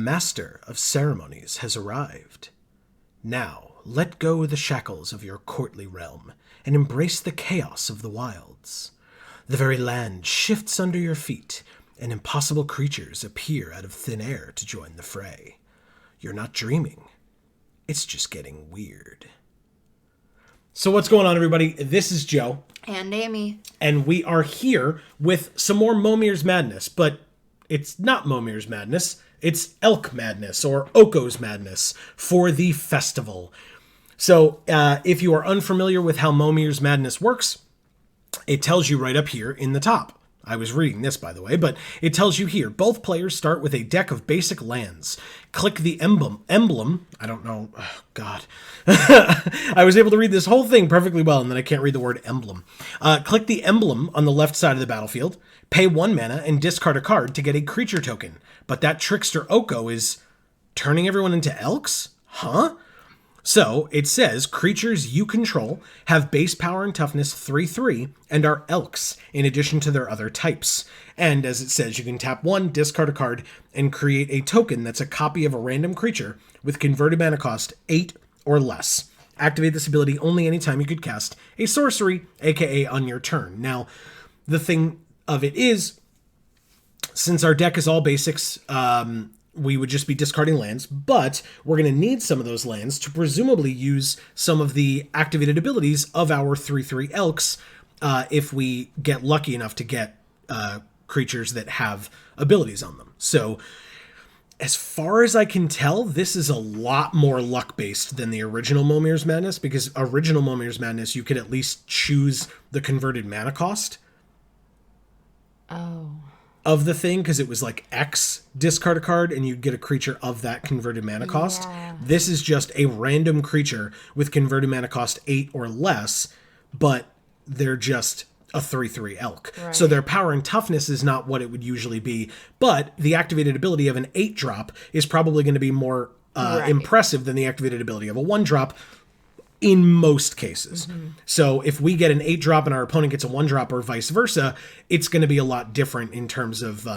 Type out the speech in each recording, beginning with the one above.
master of ceremonies has arrived. Now, let go the shackles of your courtly realm and embrace the chaos of the wilds. The very land shifts under your feet, and impossible creatures appear out of thin air to join the fray. You're not dreaming. It's just getting weird. So what's going on, everybody? This is Joe. And Amy. And we are here with some more Momir's Madness, but it's not Momir's Madness. It's Elk Madness, or Oko's Madness, for the festival. So if you are unfamiliar with how Momir's Madness works, it tells you right up here in the top. I was reading this, by the way, but it tells you here, both players start with a deck of basic lands. Click the emblem, I don't know, oh, God. I was able to read this whole thing perfectly well, and then I can't read the word emblem. Click the emblem on the left side of the battlefield, pay 1 mana, and discard a card to get a creature token. But that trickster Oko is turning everyone into elks? Huh? So, it says, creatures you control have base power and toughness 3/3 and are elks, in addition to their other types. And as it says, you can tap 1, discard a card, and create a token that's a copy of a random creature with converted mana cost 8 or less. Activate this ability only anytime you could cast a sorcery, aka on your turn. Now, the thing of it is, since our deck is all basics, we would just be discarding lands, but we're going to need some of those lands to presumably use some of the activated abilities of our 3/3 elks if we get lucky enough to get creatures that have abilities on them. So, as far as I can tell, this is a lot more luck-based than the original Momir's Madness, because original Momir's Madness, you could at least choose the converted mana cost. Oh. Of the thing, because it was like X, discard a card, and you'd get a creature of that converted mana cost. Yeah. This is just a random creature with converted mana cost 8 or less, but they're just a 3/3 elk. Right. So their power and toughness is not what it would usually be, but the activated ability of an 8-drop is probably going to be more impressive than the activated ability of a 1-drop, in most cases. Mm-hmm. So if we get an 8-drop and our opponent gets a 1-drop or vice versa, it's going to be a lot different in terms of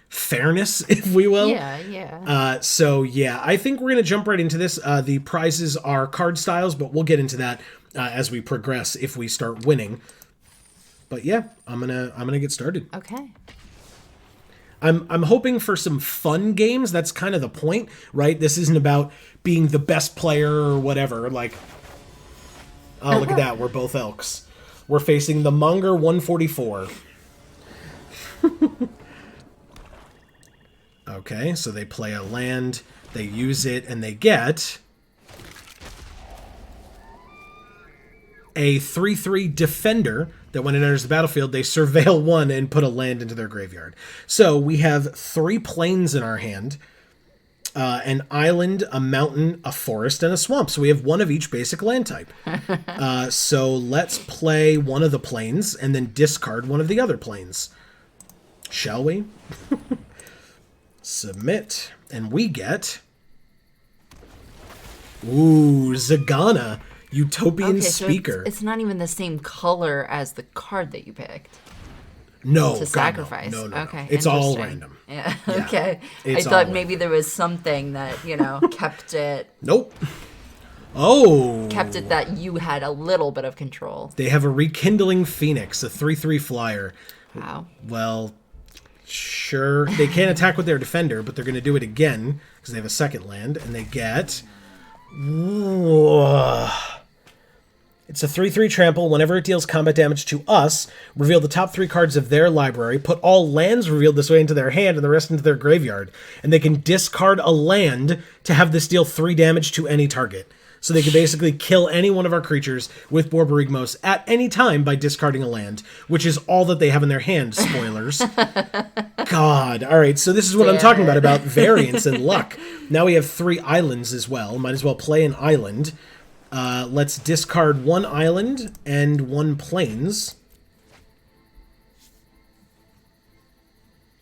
fairness, if we will. Yeah. So yeah, I think we're going to jump right into this. The prizes are card styles, but we'll get into that as we progress if we start winning. But yeah, I'm gonna get started. Okay. I'm hoping for some fun games. That's kind of the point, right? This isn't about being the best player or whatever. Like, oh, look at that. We're both elks. We're facing the Monger 144. Okay, so they play a land, they use it, and they get a 3/3 defender that when it enters the battlefield, they surveil 1 and put a land into their graveyard. So we have 3 plains in our hand. An island, a mountain, a forest, and a swamp. So we have 1 of each basic land type. So let's play one of the plains and then discard one of the other plains. Shall we? Submit. And we get... Ooh, Zagana, Utopian Speaker. It's not even the same color as the card that you picked. No, to sacrifice. No. Okay, it's all random. Yeah. Okay. I thought maybe there was something that, kept it. Nope. Oh. Kept it that you had a little bit of control. They have a Rekindling Phoenix, a 3/3 flyer. Wow. Well, sure. They can't attack with their defender, but they're going to do it again because they have a second land, and they get... It's a 3/3 trample. Whenever it deals combat damage to us, reveal the top 3 cards of their library, put all lands revealed this way into their hand and the rest into their graveyard. And they can discard a land to have this deal 3 damage to any target. So they can basically kill any one of our creatures with Borborygmos at any time by discarding a land, which is all that they have in their hand. Spoilers. God. All right, so this is what I'm talking about variance and luck. Now we have 3 islands as well. Might as well play an island. Let's discard 1 island and 1 plains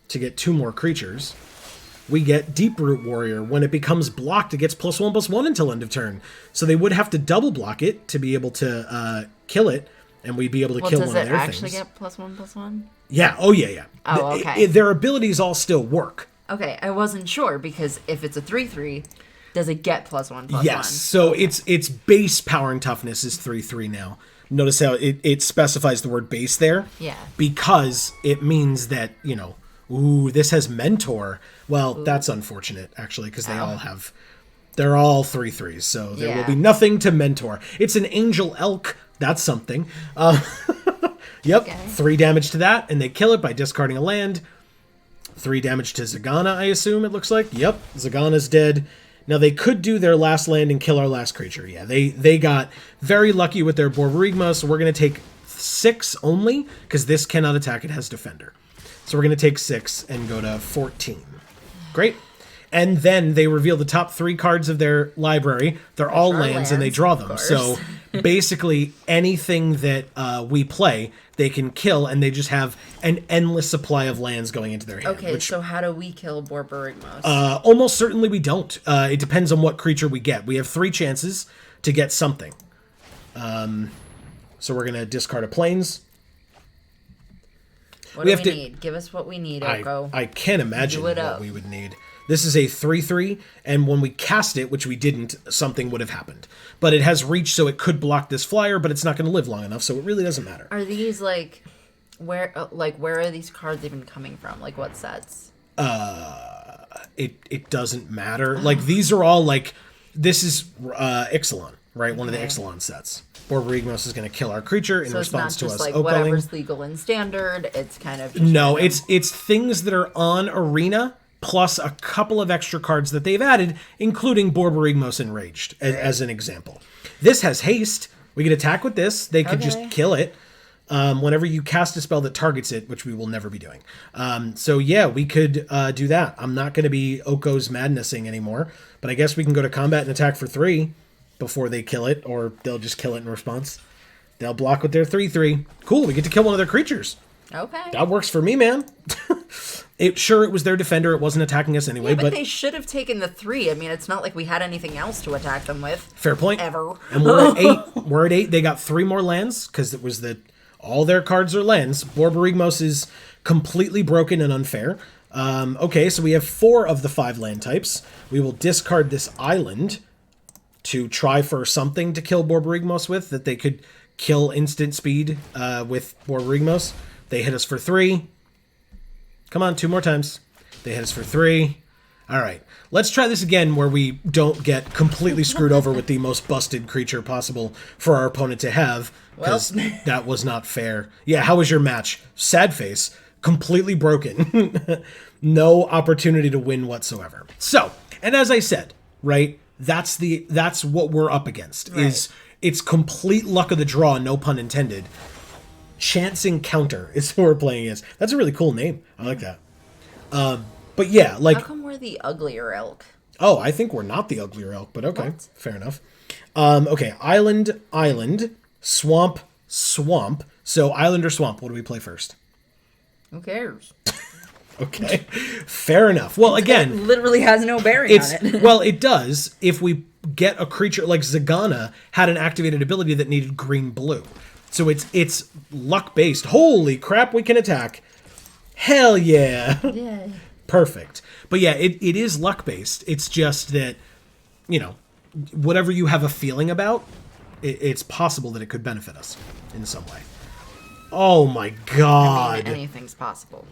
to get 2 more creatures. We get Deeproot Warrior. When it becomes blocked, it gets +1/+1 until end of turn. So they would have to double block it to be able to kill it, and we'd be able to kill one of their things. Does it actually get +1/+1? Yeah. Oh, yeah. Oh, okay. Their abilities all still work. Okay, I wasn't sure because if it's a 3/3, does it get +1/+1? Yes. So its base power and toughness is 3/3 now. Notice how it specifies the word base there. Yeah. Because it means that, ooh, this has mentor. Well, that's unfortunate actually, because they're all 3/3s, so there will be nothing to mentor. It's an angel elk. That's something. Yep. Okay. 3 damage to that, and they kill it by discarding a land. 3 damage to Zagana, I assume it looks like. Yep, Zagana's dead. Now, they could do their last land and kill our last creature. Yeah, they got very lucky with their Borborygma, so we're going to take 6 only, because this cannot attack, it has Defender. So we're going to take 6 and go to 14. Great. And then they reveal the top 3 cards of their library. They're all lands, and they draw them. So basically, anything that we play, they can kill, and they just have an endless supply of lands going into their hand. Okay, so how do we kill Borborygmos? Almost certainly we don't. It depends on what creature we get. We have 3 chances to get something. So we're going to discard a Plains. What do we need? Give us what we need, Oko. I can't imagine what we would need. This is a 3/3, and when we cast it, which we didn't, something would have happened. But it has reach, so it could block this flyer, but it's not going to live long enough, so it really doesn't matter. Are these, where are these cards even coming from? Like, what sets? It doesn't matter. These are all, this is Ixalan, right? One of the Ixalan sets. Borborygmos is going to kill our creature in response to us. So it's not just whatever's legal and standard, it's kind of... No, it's things that are on Arena, plus a couple of extra cards that they've added, including Borborygmos Enraged, as an example. This has haste. We can attack with this. They could just kill it whenever you cast a spell that targets it, which we will never be doing. So yeah, we could do that. I'm not going to be Oko's Madnessing anymore, but I guess we can go to combat and attack for 3 before they kill it, or they'll just kill it in response. They'll block with their 3/3. Cool, we get to kill one of their creatures. Okay. That works for me, man. It was their defender. It wasn't attacking us anyway. Yeah, but they should have taken the 3. I mean, it's not like we had anything else to attack them with. Fair point. Ever. And we're at 8. We're at 8. They got 3 more lands because it was all their cards are lands. Borborygmos is completely broken and unfair. Okay, so we have 4 of the 5 land types. We will discard this island to try for something to kill Borborygmos with, that they could kill instant speed with Borborygmos. They hit us for 3. Come on, 2 more times. They hit us for 3. All right. Let's try this again where we don't get completely screwed over with the most busted creature possible for our opponent to have, because that was not fair. Yeah, how was your match? Sad face. Completely broken. No opportunity to win whatsoever. So, and as I said, right, that's what we're up against. Right. It's complete luck of the draw, no pun intended. Chance Encounter is who we're playing as. That's a really cool name. I like that. But yeah, how come we're the uglier elk? Oh, I think we're not the uglier elk, but okay. What? Fair enough. Okay, island, swamp. So island or swamp, what do we play first? Who cares? Okay, fair enough. Well, again... It literally has no bearing on it. Well, it does if we get a creature like Zagana had an activated ability that needed green-blue. So it's luck-based. Holy crap, we can attack. Hell yeah. Yeah. Perfect. But yeah, it is luck-based. It's just that, whatever you have a feeling about, it's possible that it could benefit us in some way. Oh my god. I mean, anything's possible.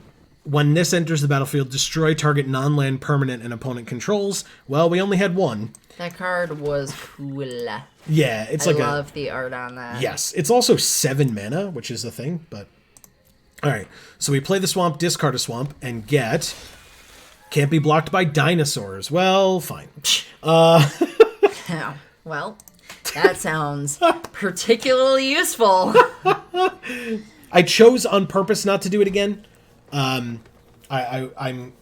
When this enters the battlefield, destroy target non-land permanent an opponent controls. Well, we only had 1. That card was cool. Yeah, it's I love the art on that. Yes, it's also 7 mana, which is the thing, but... Alright, so we play the swamp, discard a swamp, and get... Can't be blocked by dinosaurs. Well, fine. Well, that sounds particularly useful. I chose on purpose not to do it again. I'm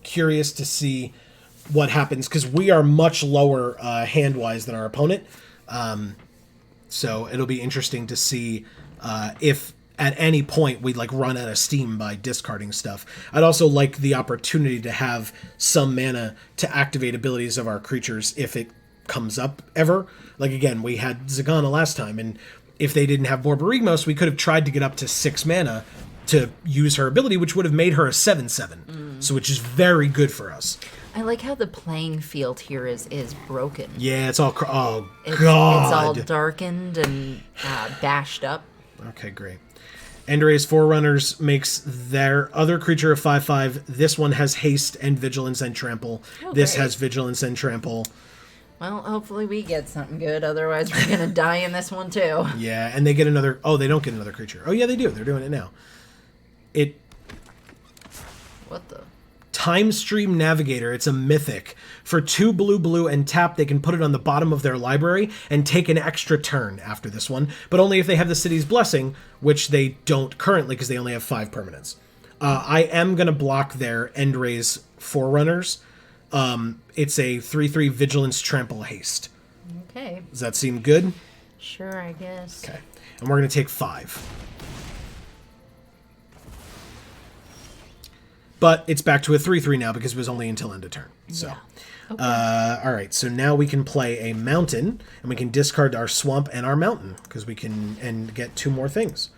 curious to see what happens, because we are much lower hand-wise than our opponent. So it'll be interesting to see if at any point we run out of steam by discarding stuff. I'd also like the opportunity to have some mana to activate abilities of our creatures if it comes up ever. Again, we had Zagana last time, and if they didn't have Borborygmos, we could have tried to get up to 6 mana to use her ability, which would have made her a 7/7. So which is very good for us. I like how the playing field here is broken. Yeah, it's all... oh, It's God. all darkened and bashed up. Okay, great. Enduray's Forerunners makes their other creature a 5/5. This one has haste and vigilance and trample. This great. has vigilance and trample. Well, hopefully we get something good. Otherwise, we're going to die in this one, too. Yeah, and they get another... oh, they don't get another creature. Oh, yeah, they do. They're doing it now. What the... Time Stream Navigator. It's a mythic. For 2 blue, and tap, they can put it on the bottom of their library and take an extra turn after this one, but only if they have the City's Blessing, which they don't currently because they only have 5 permanents. I am going to block their Enduray's Forerunners. It's a 3/3 Vigilance Trample Haste. Okay. Does that seem good? Sure, I guess. Okay. And we're going to take 5. But it's back to a 3/3 now because it was only until end of turn. So, Yeah. Okay. all right. So now we can play a mountain, and we can discard our swamp and our mountain because we can and get 2 more things.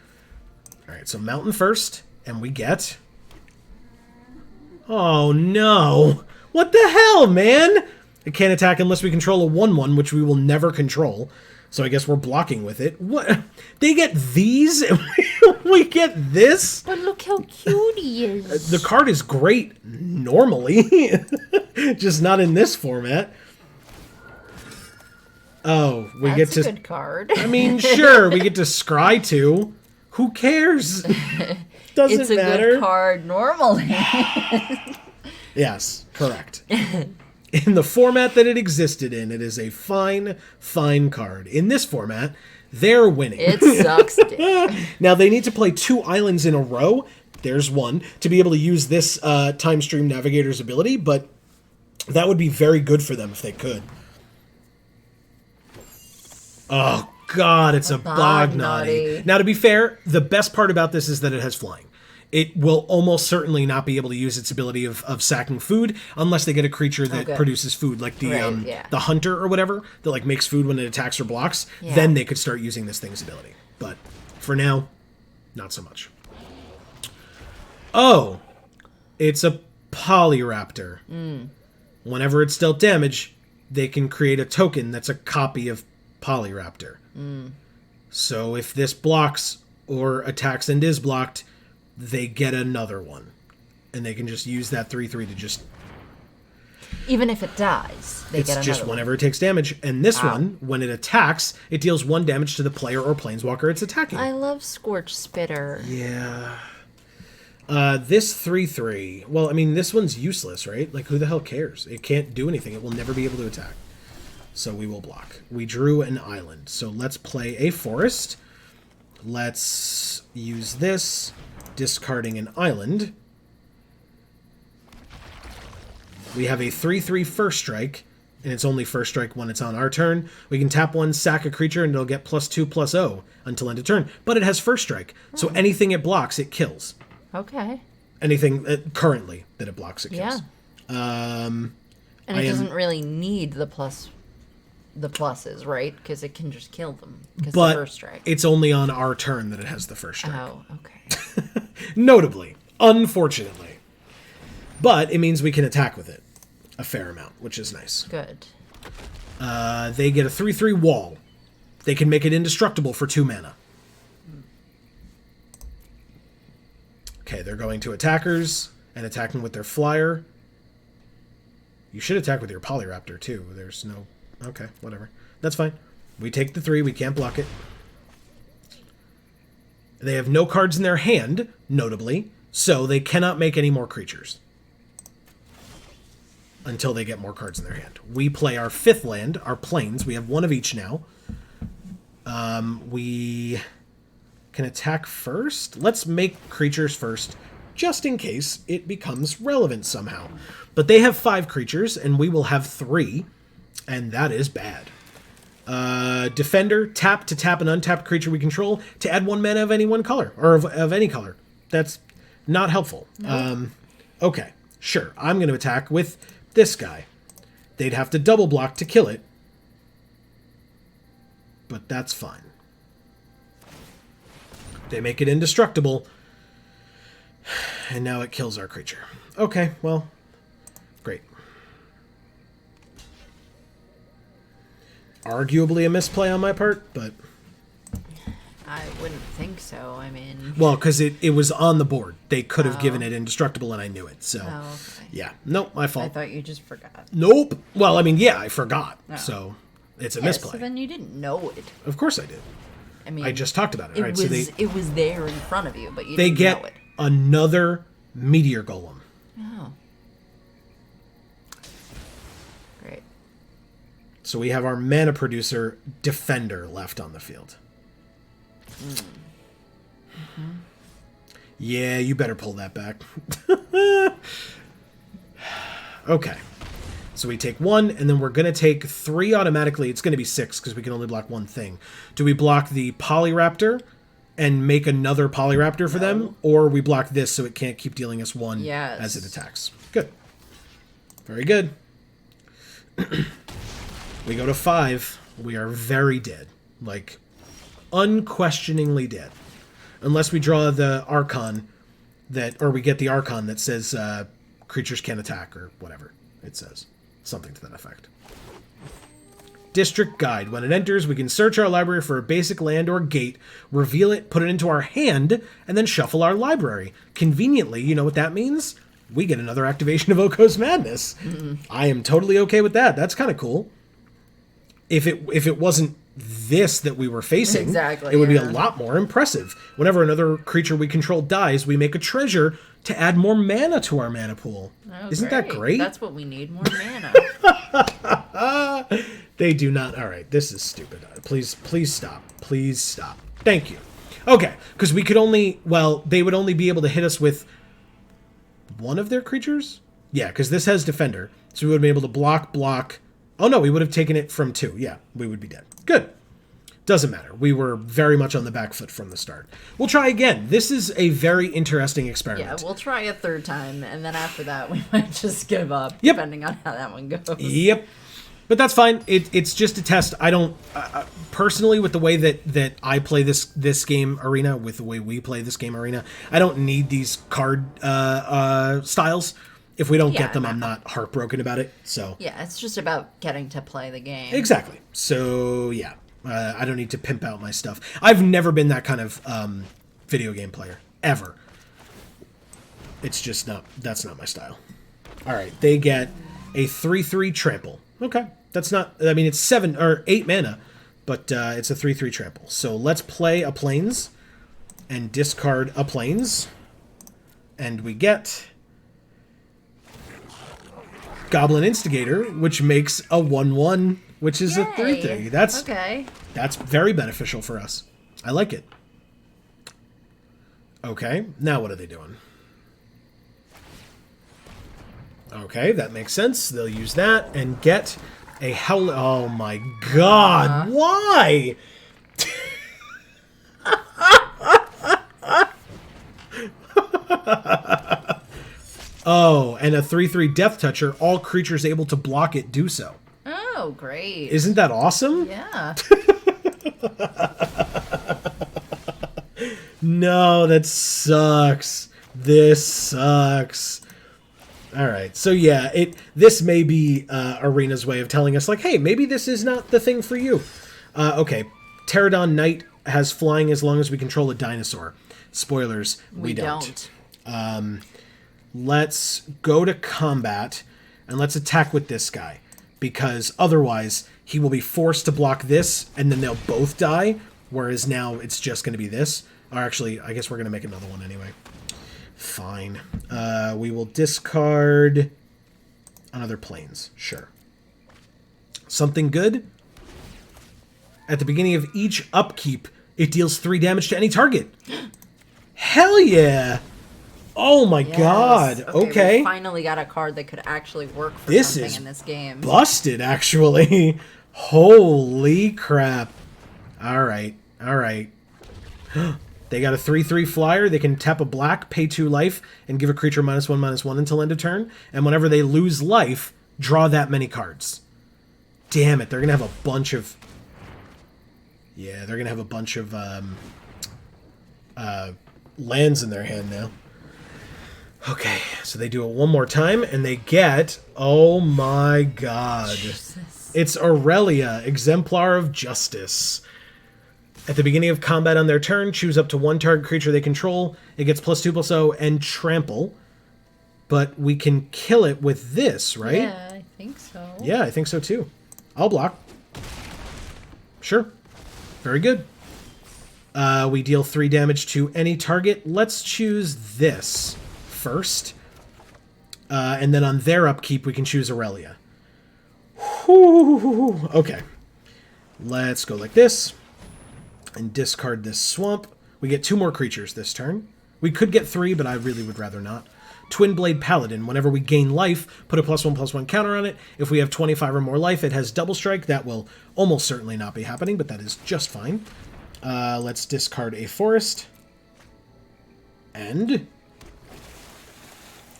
All right. So mountain first, and we get... oh no! What the hell, man? It can't attack unless we control a 1/1, which we will never control. So I guess we're blocking with it. What? They get these, and we get this? But look how cute he is. The card is great normally, just not in this format. Oh, we That's get to... a good card. I mean, sure, we get to scry 2. Who cares? Doesn't It's a matter. good card normally. Yes, correct. In the format that it existed in, it is a fine, fine card. In this format, they're winning. It sucks, dick. Now, they need to play 2 islands in a row. There's one. To be able to use this Time Stream Navigator's ability, but that would be very good for them if they could. Oh, God, it's a Bognaughty. Now, to be fair, the best part about this is that it has flying. It will almost certainly not be able to use its ability of sacking food unless they get a creature that produces food, like the the hunter or whatever, that like makes food when it attacks or blocks. Yeah. Then they could start using this thing's ability. But for now, not so much. Oh, it's a Polyraptor. Whenever it's dealt damage, they can create a token that's a copy of Polyraptor. So if this blocks or attacks and is blocked, they get another one. And they can just use that 3/3 to just... even if it dies, they get another It's just one. whenever it takes damage. And this one, when it attacks, it deals 1 damage to the player or planeswalker it's attacking. I love Scorch Spitter. Yeah. This 3/3... well, I mean, this one's useless, right? Like, who the hell cares? It can't do anything. It will never be able to attack. So we will block. We drew an island. So let's play a forest. Let's use this... discarding an island. We have a 3/3 first strike, and it's only first strike when it's on our turn. We can tap 1, sack a creature, and it'll get +2/+0 until end of turn. But it has first strike, so anything it blocks, it kills. Okay. Anything currently that it blocks, it kills. Yeah. And it doesn't really need the pluses, right? Because it can just kill them. Because the first strike. It's only on our turn that it has the first strike. Oh, okay. Notably. Unfortunately. But it means we can attack with it a fair amount, which is nice. Good. They get a 3/3 wall. They can make it indestructible for 2 mana. Okay, they're going to attackers and attacking with their flyer. You should attack with your Polyraptor, too. There's no... okay, whatever. That's fine. We take the 3. We can't block it. They have no cards in their hand, notably, so they cannot make any more creatures until they get more cards in their hand. We play our 5th land, our plains. We have 1 of each now. We can attack first. Let's make creatures first, just in case it becomes relevant somehow. But they have 5 creatures, and we will have 3, and that is bad. Defender, tap to tap an untapped creature we control to add 1 mana of any one color, or of any color. That's not helpful. No. Okay, sure. I'm going to attack with this guy. They'd have to double block to kill it, but that's fine. They make it indestructible. And now it kills our creature. Okay, well, great. Arguably a misplay on my part, but... I wouldn't think so. I mean... Well, because it was on the board. They could have given it indestructible, and I knew it. So, okay. Yeah. Nope, my fault. I thought you just forgot. Nope. Well, I mean, yeah, I forgot. So, it's a misplay. So then you didn't know it. Of course I did. I mean... I just talked about it. Right? It was there in front of you, but you they didn't get know it. another meteor golem. Oh. Great. So we have our mana producer defender left on the field. Mm-hmm. Yeah, you better pull that back. Okay. So we take 1, and then we're going to take 3 automatically. It's going to be 6, because we can only block one thing. Do we block the Polyraptor and make another Polyraptor for them? Or we block this so it can't keep dealing us 1 as it attacks? Good. Very good. We go to 5. We are very dead. Like, unquestioningly dead. Unless we draw the Archon or we get the Archon that says creatures can't attack, or whatever it says. Something to that effect. District Guide. When it enters, we can search our library for a basic land or gate, reveal it, put it into our hand, and then shuffle our library. Conveniently, you know what that means? We get another activation of Oko's Madness. I am totally okay with that. That's kind of cool. If it wasn't this that we were facing, it would be a lot more impressive. Whenever another creature we control dies, we make a treasure to add more mana to our mana pool. Oh, Isn't that great? That's what we need, more mana. They do not. All right, this is stupid. Please stop. Please stop. Thank you. Okay, because we could only... Well, they would only be able to hit us with one of their creatures? Yeah, because this has Defender. So we would be able to block... Oh, no, we would have taken it from 2. Yeah, we would be dead. Good. Doesn't matter. We were very much on the back foot from the start. We'll try again. This is a very interesting experiment. Yeah, we'll try a third time, and then after that, we might just give up, depending on how that one goes. Yep. But that's fine. It's just a test. I don't... personally, with the way that I play this game Arena, with the way we play this game Arena, I don't need these card styles. If we don't get them, I'm not heartbroken about it. So yeah, it's just about getting to play the game. Exactly. So yeah, I don't need to pimp out my stuff. I've never been that kind of video game player ever. It's just that's not my style. All right, they get a 3/3 trample. Okay, that's not. I mean, it's 7 or 8 mana, but it's a 3/3 trample. So let's play a plains and discard a plains, and we get Goblin Instigator, which makes a 1/1, which is a 3/3. That's very beneficial for us. I like it. Okay, now what are they doing? Okay, that makes sense. They'll use that and get a howl. Oh my god, why? Oh, and a 3/3 Death Toucher. All creatures able to block it do so. Oh, great. Isn't that awesome? Yeah. No, that sucks. This sucks. All right, so yeah, this may be Arena's way of telling us, like, hey, maybe this is not the thing for you. Okay, Pterodon Knight has flying as long as we control a dinosaur. Spoilers, we don't. Let's go to combat, and let's attack with this guy, because otherwise he will be forced to block this, and then they'll both die, whereas now it's just going to be this. Or actually, I guess we're going to make another one anyway. Fine. We will discard another plains. Sure. Something good? At the beginning of each upkeep, it deals 3 damage to any target. Hell yeah! Oh my god. Okay. We finally got a card that could actually work for something in this game. Busted, actually. Holy crap. Alright. Alright. They got a 3/3 flyer. They can tap a black, pay 2 life, and give a creature -1/-1 until end of turn. And whenever they lose life, draw that many cards. Damn it. They're going to have a bunch of... Yeah, they're going to have a bunch of lands in their hand now. Okay, so they do it one more time, and they get... Oh my god. Jesus. It's Aurelia, Exemplar of Justice. At the beginning of combat on their turn, choose up to one target creature they control. It gets +2/+0 and trample. But we can kill it with this, right? Yeah, I think so. Yeah, I think so too. I'll block. Sure. Very good. We deal 3 damage to any target. Let's choose this first. And then on their upkeep, we can choose Aurelia. Whew. Okay. Let's go like this. And discard this swamp. We get 2 more creatures this turn. We could get 3, but I really would rather not. Twin Blade Paladin. Whenever we gain life, put a +1/+1 counter on it. If we have 25 or more life, it has double strike. That will almost certainly not be happening, but that is just fine. Let's discard a forest. And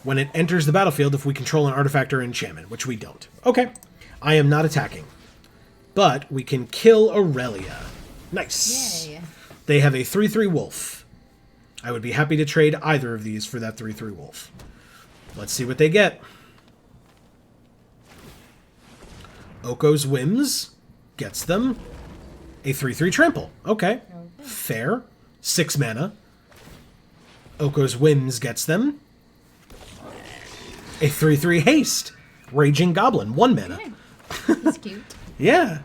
when it enters the battlefield, if we control an artifact or enchantment, which we don't. Okay. I am not attacking. But we can kill Aurelia. Nice. Yay. They have a 3/3 wolf. I would be happy to trade either of these for that 3/3 wolf. Let's see what they get. Oko's Whims gets them. A 3/3 trample. Okay. Fair. 6 mana. Oko's Whims gets them. A 3/3 haste. Raging Goblin. 1 mana. That's cute. Yeah.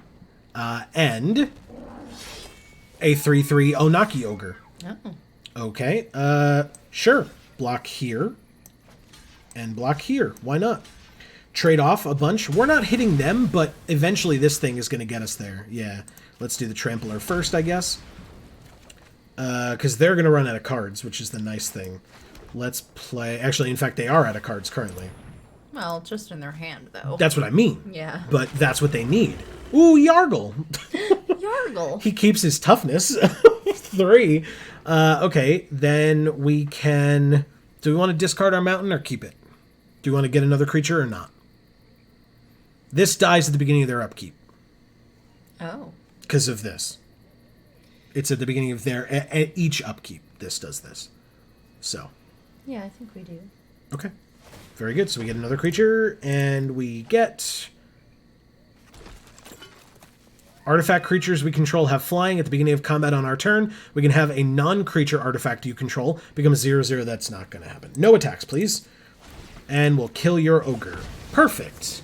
And a 3/3 Onaki Ogre. Oh. Okay. Sure. Block here. And block here. Why not? Trade off a bunch. We're not hitting them, but eventually this thing is going to get us there. Yeah. Let's do the Trampler first, I guess. Because they're going to run out of cards, which is the nice thing. Let's play... Actually, in fact, they are out of cards currently. Well, just in their hand, though. That's what I mean. Yeah. But that's what they need. Ooh, Yargle. Yargle. He keeps his toughness. 3. Okay, then we can... Do we want to discard our mountain or keep it? Do we want to get another creature or not? This dies at the beginning of their upkeep. Oh. Because of this. It's at the beginning of their... At each upkeep, this does this. So. Yeah, I think we do. Okay. Very good. So we get another creature, and we get... Artifact creatures we control have flying. At the beginning of combat on our turn, we can have a non-creature artifact you control become 0/0. That's not going to happen. No attacks, please. And we'll kill your ogre. Perfect.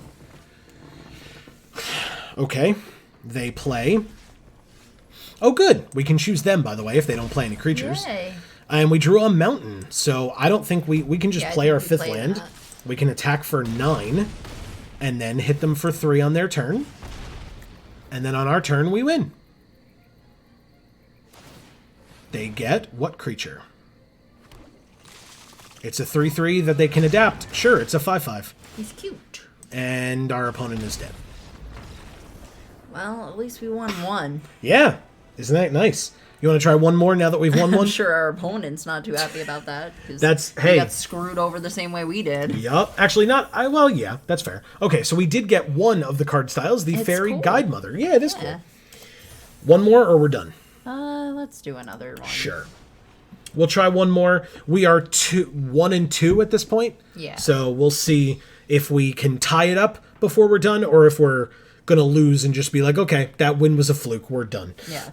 Okay. They play. Oh, good. We can choose them, by the way, if they don't play any creatures. Yay. And we drew a mountain, so I don't think we can just play our 5th land. That. We can attack for 9, and then hit them for 3 on their turn. And then on our turn, we win. They get what creature? It's a 3/3 that they can adapt. Sure, it's a 5/5. He's cute. And our opponent is dead. Well, at least we won one. Yeah. Isn't that nice? You want to try one more now that we've won one? I'm sure our opponent's not too happy about that. Hey. got screwed over the same way we did. Yup. Actually, not. Well, yeah, that's fair. Okay, so we did get one of the card styles, the Fairy cool. Guide Mother. Yeah, it is cool. One more, or we're done? Let's do another one. Sure. We'll try one more. We are 1 and 2 at this point. Yeah. So we'll see if we can tie it up before we're done, or if we're gonna lose and just be like, okay, that win was a fluke. We're done. Yeah.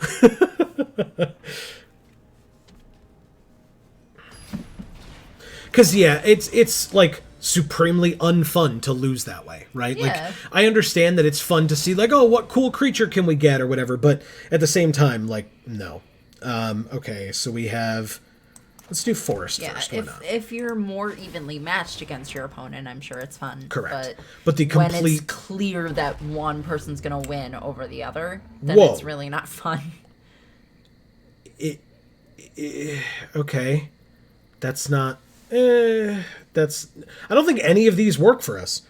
Because, yeah, it's like supremely unfun to lose that way, right? Yeah. Like, I understand that it's fun to see, like, oh, what cool creature can we get or whatever, but at the same time, like, no. Okay, so we have... Let's do Forest first. Why not? If you're more evenly matched against your opponent, I'm sure it's fun. Correct. But the when complete... it's clear that one person's going to win over the other, then it's really not fun. Okay. That's not... I don't think any of these work for us.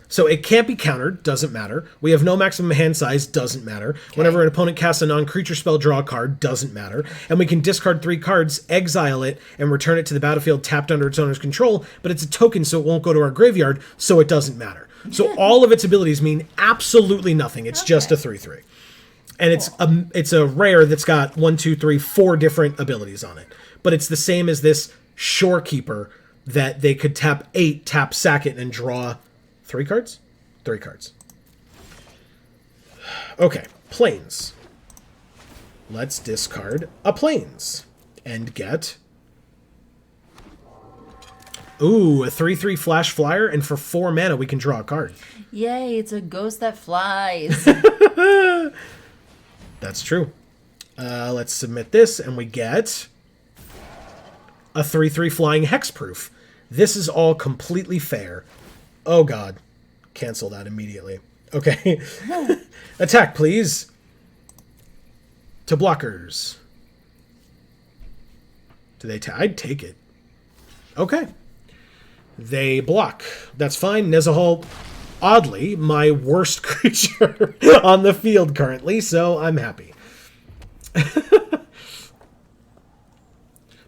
So it can't be countered, doesn't matter. We have no maximum hand size, doesn't matter. Okay. Whenever an opponent casts a non-creature spell, draw a card, doesn't matter. And we can discard 3 cards, exile it, and return it to the battlefield tapped under its owner's control, but it's a token, so it won't go to our graveyard, so it doesn't matter. So all of its abilities mean absolutely nothing. It's just a 3/3. And it's a rare that's got 1, 2, 3, 4 different abilities on it. But it's the same as this Shorekeeper that they could tap 8, tap sack it, and draw 3 cards? 3 cards. Okay, Plains. Let's discard a Plains and get... Ooh, a 3/3 flash flyer, and for 4 mana we can draw a card. Yay, it's a ghost that flies. That's true. Let's submit this, and we get a 3/3 flying hexproof. This is all completely fair. Oh god. Cancel that immediately. Okay. Attack, please. To blockers. Do they I'd take it. Okay. They block. That's fine. Nezahal, oddly, my worst creature on the field currently, so I'm happy.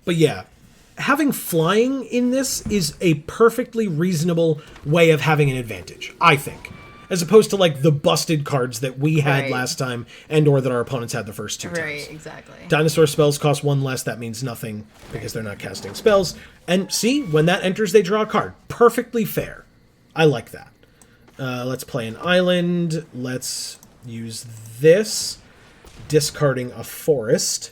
But yeah, having flying in this is a perfectly reasonable way of having an advantage, I think. As opposed to, like, the busted cards that we had last time and or that our opponents had the first 2 times. Right, exactly. Dinosaur spells cost 1 less. That means nothing because they're not casting spells. And see, when that enters, they draw a card. Perfectly fair. I like that. Let's play an island. Let's use this. Discarding a forest.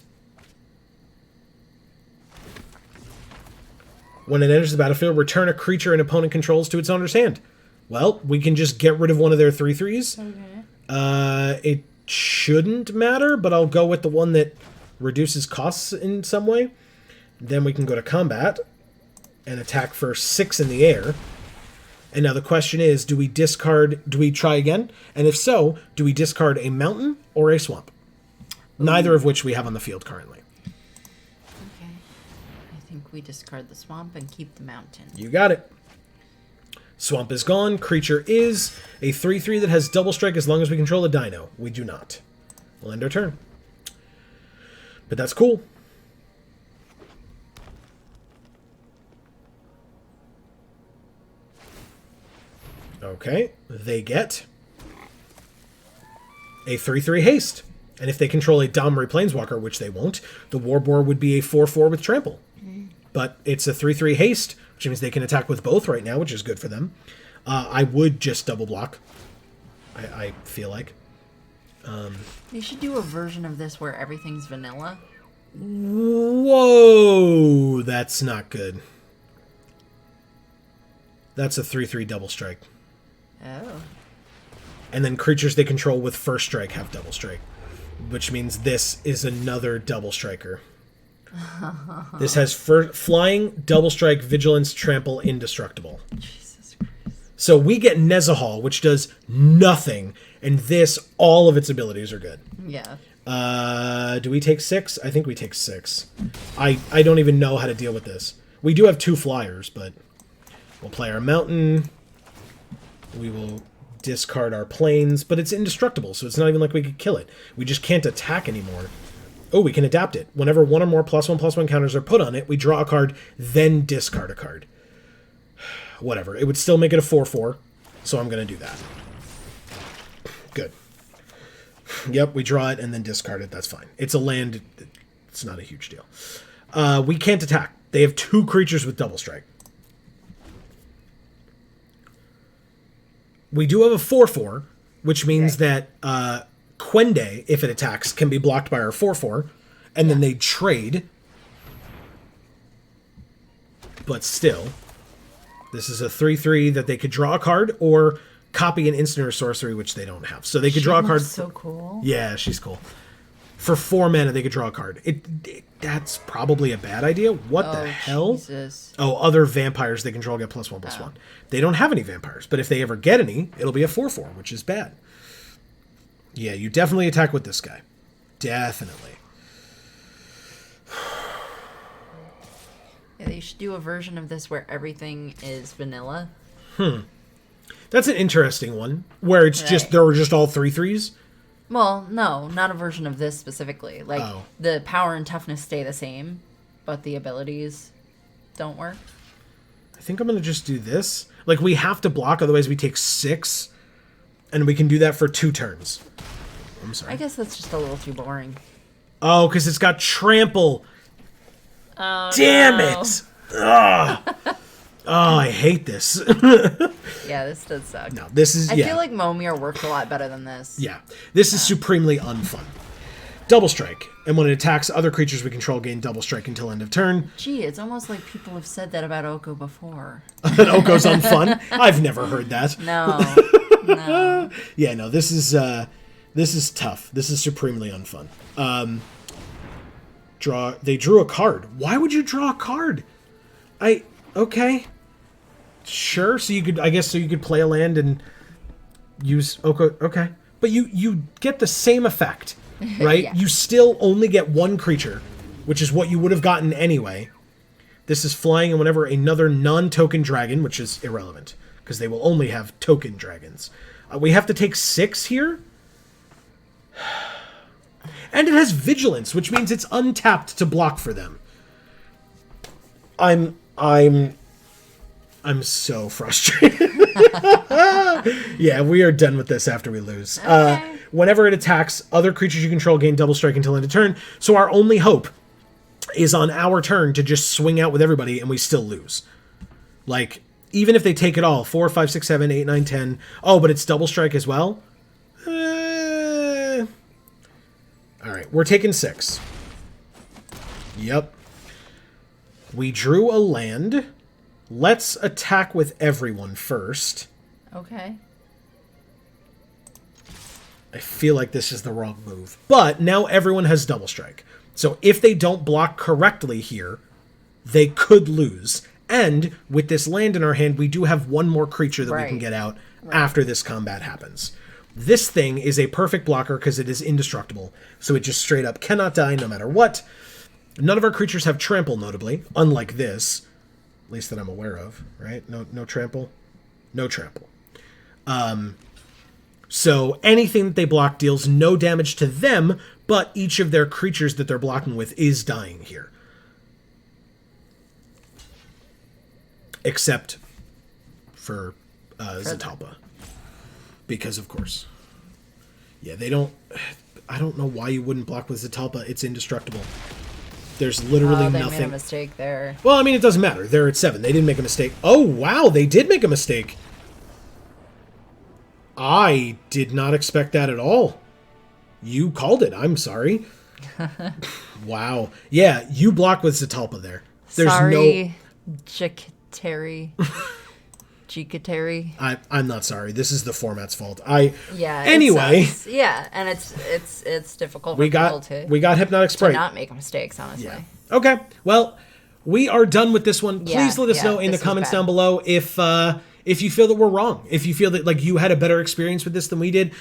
When it enters the battlefield, return a creature an opponent controls to its owner's hand. Well, we can just get rid of one of their 3/3s. Okay. It shouldn't matter, but I'll go with the one that reduces costs in some way. Then we can go to combat and attack for 6 in the air. And now the question is, do we try again? And if so, do we discard a mountain or a swamp? Ooh. Neither of which we have on the field currently. Okay. I think we discard the swamp and keep the mountain. You got it. Swamp is gone. Creature is a 3/3 that has double strike as long as we control a dino. We do not. We'll end our turn. But that's cool. Okay. They get a 3/3 haste. And if they control a Domri Planeswalker, which they won't, the Warboar would be a 4/4 with trample. But it's a 3/3 haste, which means they can attack with both right now, which is good for them. I would just double block, I feel like. They should do a version of this where everything's vanilla. Whoa, that's not good. That's a 3/3 double strike. Oh. And then creatures they control with first strike have double strike, which means this is another double striker. This has flying, double strike, vigilance, trample, indestructible. Jesus Christ. So we get Nezahal, which does nothing, and this, all of its abilities are good. Yeah. Do we take 6? I think we take 6. I don't even know how to deal with this. We do have 2 flyers, but we'll play our mountain. We will discard our plains, but it's indestructible, so it's not even like we could kill it. We just can't attack anymore. Oh, we can adapt it. Whenever 1 or more +1/+1 counters are put on it, we draw a card, then discard a card. Whatever. It would still make it a 4/4, so I'm going to do that. Good. Yep, we draw it and then discard it. That's fine. It's a land. It's not a huge deal. We can't attack. They have 2 creatures with double strike. We do have a 4/4, which means that Quende, if it attacks, can be blocked by our 4/4, and then they trade. But still, this is a 3/3 that they could draw a card or copy an instant or sorcery, which they don't have. So they could draw a card. So cool. Yeah, she's cool. For 4 mana, they could draw a card. That's probably a bad idea. What the hell? Jesus. Oh, other vampires they control get +1/+1. They don't have any vampires, but if they ever get any, it'll be a 4/4, which is bad. Yeah, you definitely attack with this guy. Definitely. Yeah, they should do a version of this where everything is vanilla. That's an interesting one, where it's just, there were just all 3/3s. Well, no, not a version of this specifically. Like, the power and toughness stay the same, but the abilities don't work. I think I'm going to just do this. Like, we have to block, otherwise we take 6, and we can do that for 2 turns. I'm sorry. I guess that's just a little too boring. Oh, because it's got trample. Oh, Damn no. it! Ugh. Oh, I hate this. Yeah, this does suck. No, this is, I feel like Momir worked a lot better than this. Yeah, this is supremely unfun. Double strike, and when it attacks other creatures we control, gain double strike until end of turn. Gee, it's almost like people have said that about Oko before. That Oko's unfun? I've never heard that. No. No. Yeah, no, this is tough. This is supremely unfun. They drew a card. Why would you draw a card? Okay. Sure, so you could play a land and use Oko. Okay. But you get the same effect, right? Yeah. You still only get one creature, which is what you would have gotten anyway. This is flying, and whenever another non-token dragon, which is irrelevant, because they will only have token dragons. We have to take 6 here. And it has vigilance, which means it's untapped to block for them. I'm so frustrated. Yeah, we are done with this after we lose. Okay. Whenever it attacks, other creatures you control gain double strike until end of turn. So our only hope is on our turn to just swing out with everybody and we still lose. Like, even if they take it all, 4, 5, 6, 7, 8, 9, 10. Oh, but it's double strike as well? All right, we're taking 6. Yep. We drew a land. Let's attack with everyone first. Okay. I feel like this is the wrong move. But now everyone has double strike. So if they don't block correctly here, they could lose. And with this land in our hand, we do have one more creature that we can get out after this combat happens. This thing is a perfect blocker because it is indestructible. So it just straight up cannot die no matter what. None of our creatures have trample, notably, unlike this. At least that I'm aware of, right? No trample? No trample. So anything that they block deals no damage to them, but each of their creatures that they're blocking with is dying here. Except for Zatalpa. Because, of course. Yeah, they don't... I don't know why you wouldn't block with Zatalpa. It's indestructible. There's literally they nothing... made a mistake there. Well, I mean, it doesn't matter. They're at 7. They didn't make a mistake. Oh, wow, they did make a mistake. I did not expect that at all. You called it. I'm sorry. Wow. Yeah, you block with Zatalpa there. There's Sorry, Jikateri. I'm not sorry. This is the format's fault. Yeah. Anyway. Yeah, and it's difficult for We people got Hypnotic to Sprite. not make mistakes, honestly. Yeah. Okay. Well, we are done with this one. Please let us know in the comments down below if you feel that we're wrong. If you feel that like you had a better experience with this than we did.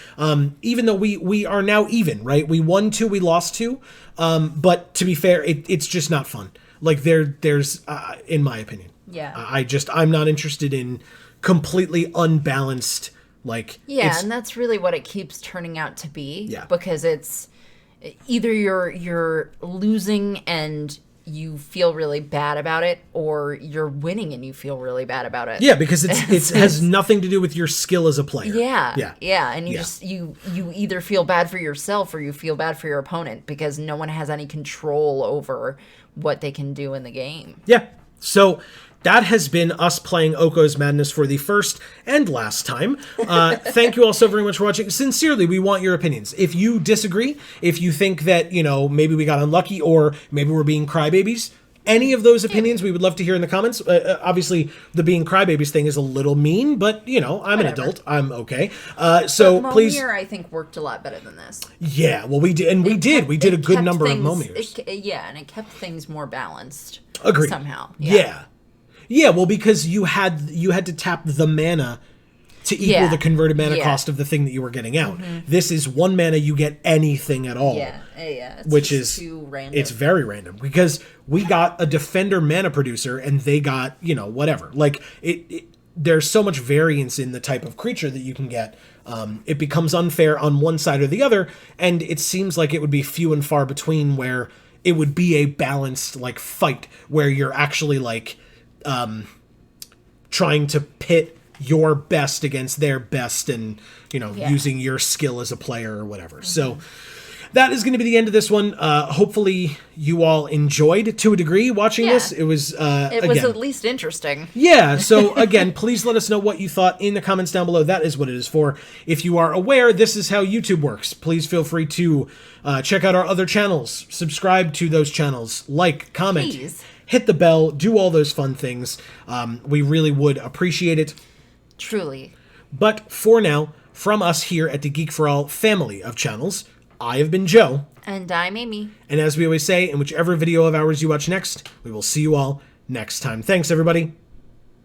Even though we are now even, right? We won 2, we lost 2. But to be fair, it's just not fun. Like there's in my opinion. Yeah. I'm not interested in completely unbalanced, like... Yeah, and that's really what it keeps turning out to be. Yeah. Because it's either you're losing and you feel really bad about it, or you're winning and you feel really bad about it. Yeah, because it has nothing to do with your skill as a player. Yeah. And you either feel bad for yourself or you feel bad for your opponent because no one has any control over what they can do in the game. Yeah. So that has been us playing Oko's Madness for the first and last time. Thank you all so very much for watching. Sincerely, we want your opinions. If you disagree, if you think that, maybe we got unlucky or maybe we're being crybabies, any of those opinions we would love to hear in the comments. Obviously, the being crybabies thing is a little mean, but, I'm an adult. I'm okay. So please... Momir, I think, worked a lot better than this. Yeah, well, we did. And we did. We did a good number of Momirs. Yeah, and it kept things more balanced. Agreed. Somehow. Yeah, well, because you had to tap the mana to equal the converted mana cost of the thing that you were getting out. This is 1 mana, you get anything at all. Yeah. It's which is too random. It's very random because we got a defender mana producer and they got, whatever. Like there's so much variance in the type of creature that you can get. It becomes unfair on one side or the other, and it seems like it would be few and far between where it would be a balanced like fight where you're actually like trying to pit your best against their best and, using your skill as a player or whatever. So that is going to be the end of this one. Hopefully you all enjoyed to a degree watching this. It was at least interesting. Yeah, so again, please let us know what you thought in the comments down below. That is what it is for. If you are aware, this is how YouTube works. Please feel free to check out our other channels, subscribe to those channels, like, comment, hit the bell, do all those fun things. We really would appreciate it. Truly. But for now, from us here at the Geek for All family of channels, I have been Joe. And I'm Amy. And as we always say, in whichever video of ours you watch next, we will see you all next time. Thanks, everybody.